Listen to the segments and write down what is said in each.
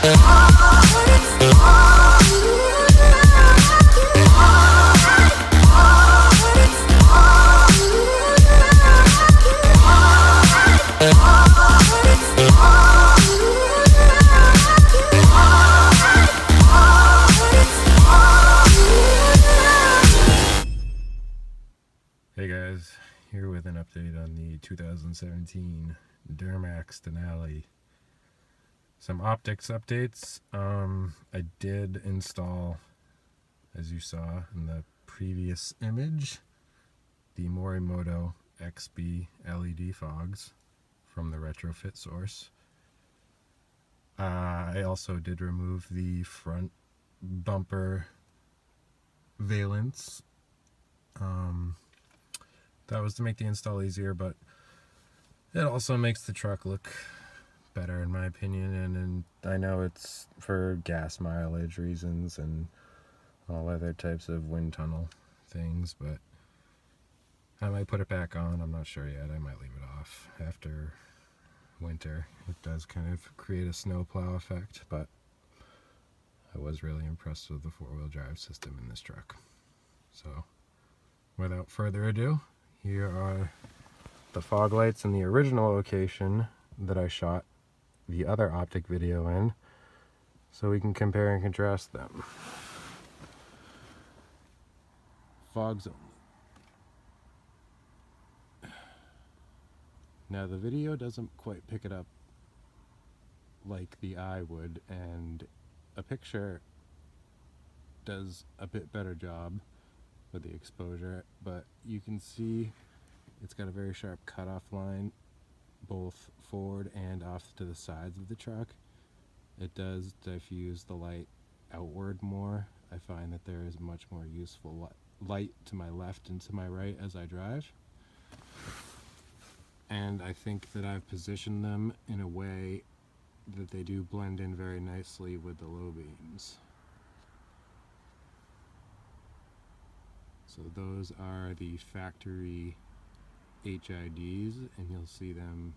Hey guys, here with an update on the 2017 Duramax Denali. Some optics updates. I did install, as you saw in the previous image, the Morimoto XB LED fogs from the retrofit source. I also did remove the front bumper valence. That was to make the install easier, but it also makes the truck look better in my opinion, and I know it's for gas mileage reasons and all other types of wind tunnel things, but I might put it back on. I'm not sure yet. I might leave it off after winter. It does kind of create a snowplow effect, but I was really impressed with the four-wheel drive system in this truck. So without further ado, here are the fog lights in the original location that I shot the other optic video in, so we can compare and contrast them. Fogs only. Now the video doesn't quite pick it up like the eye would, and a picture does a bit better job with the exposure, but you can see it's got a very sharp cutoff line both forward and off to the sides of the truck. It does diffuse the light outward more. I find that there is much more useful light to my left and to my right as I drive, and I think that I've positioned them in a way that they do blend in very nicely with the low beams. So those are the factory HIDs, and you'll see them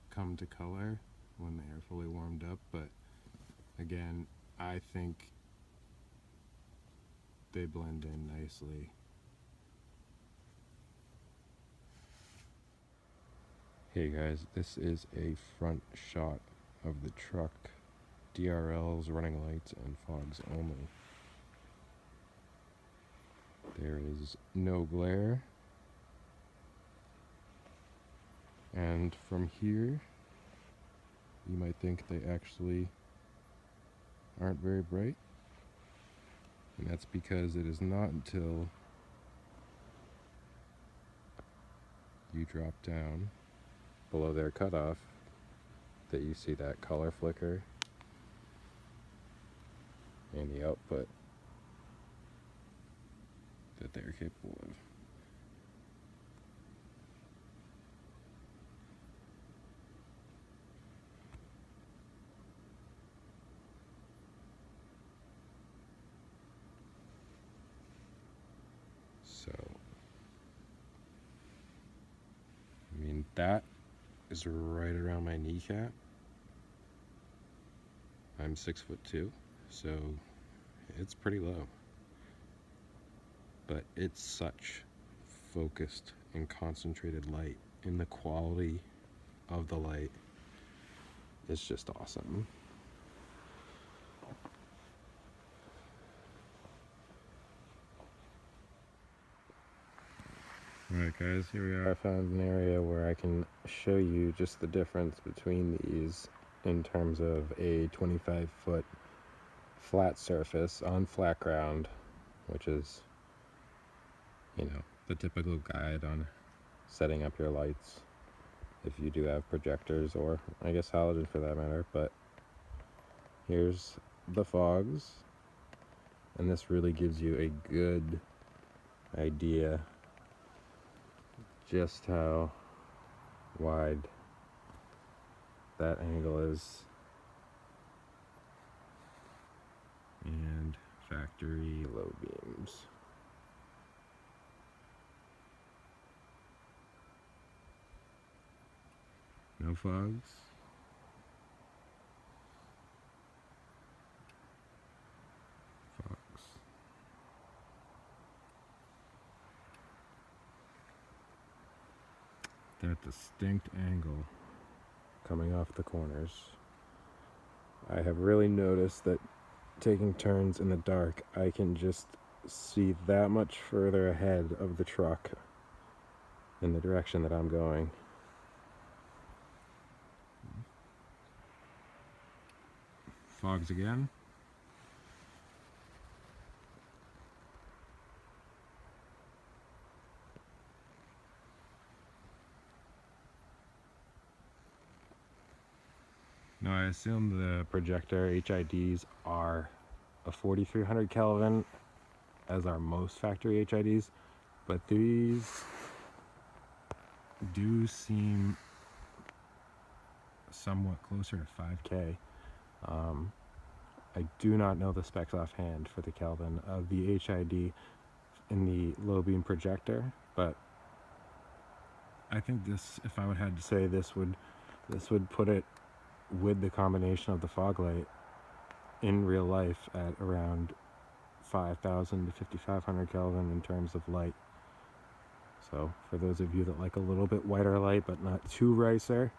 come to color when they are fully warmed up, but again, I think they blend in nicely. Hey guys, this is a front shot of the truck, DRLs, running lights, and fogs only. There is no glare, and from here you might think they actually aren't very bright, and that's because it is not until you drop down below their cutoff that you see that color flicker and the output that they're capable of. So, I mean, that is right around my kneecap. I'm 6'2", so it's pretty low. But it's such focused and concentrated light, and the quality of the light is just awesome. Alright guys, here we are. I found an area where I can show you just the difference between these in terms of a 25-foot flat surface on flat ground, which is, you know, the typical guide on setting up your lights if you do have projectors, or I guess halogen for that matter. But here's the fogs, and this really gives you a good idea just how wide that angle is, and factory low beams. No fogs. that distinct angle coming off the corners. I have really noticed that taking turns in the dark, I can just see that much further ahead of the truck in the direction that I'm going. Fogs again. Now I assume the projector HIDs are a 4300 Kelvin, as are most factory HIDs, but these do seem somewhat closer to 5K. I do not know the specs offhand for the Kelvin of the HID in the low beam projector, but I think this, if I would have to say, this would put it with the combination of the Foglight in real life at around 5,000 to 5,500 Kelvin in terms of light. So for those of you that like a little bit whiter light but not too ricer,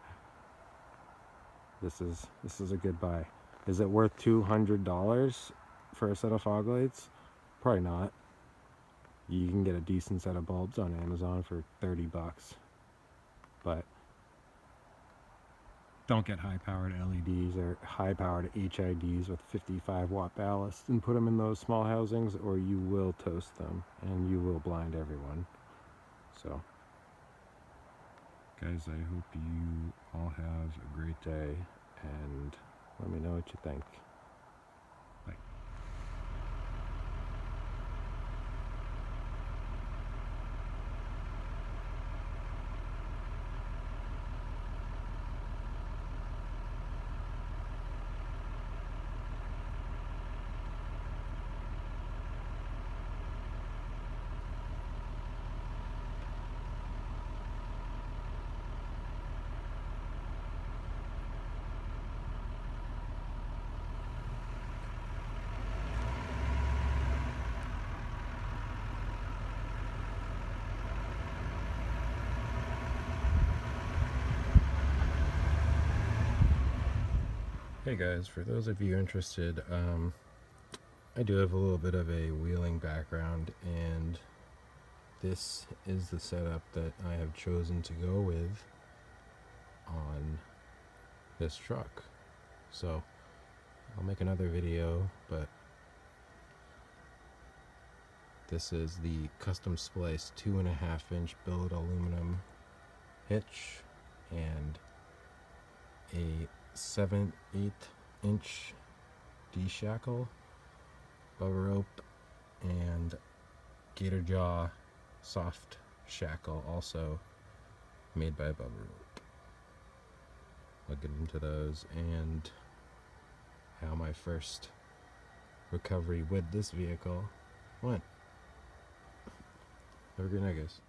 this is a good buy. Is it worth $200 for a set of Foglights? Probably not. You can get a decent set of bulbs on Amazon for 30 bucks. But don't get high-powered LEDs or high-powered HIDs with 55-watt ballast and put them in those small housings, or you will toast them and you will blind everyone. So, guys, I hope you all have a great day, and let me know what you think. Bye. Hey guys, for those of you interested, I do have a little bit of a wheeling background, and this is the setup that I have chosen to go with on this truck. So I'll make another video, but this is the custom spliced 2.5-inch billet aluminum hitch and a 7/8-inch D-shackle, bubber rope, and gator jaw soft shackle, also made by bubber rope. I'll get into those and how my first recovery with this vehicle went. Have a good night, guys.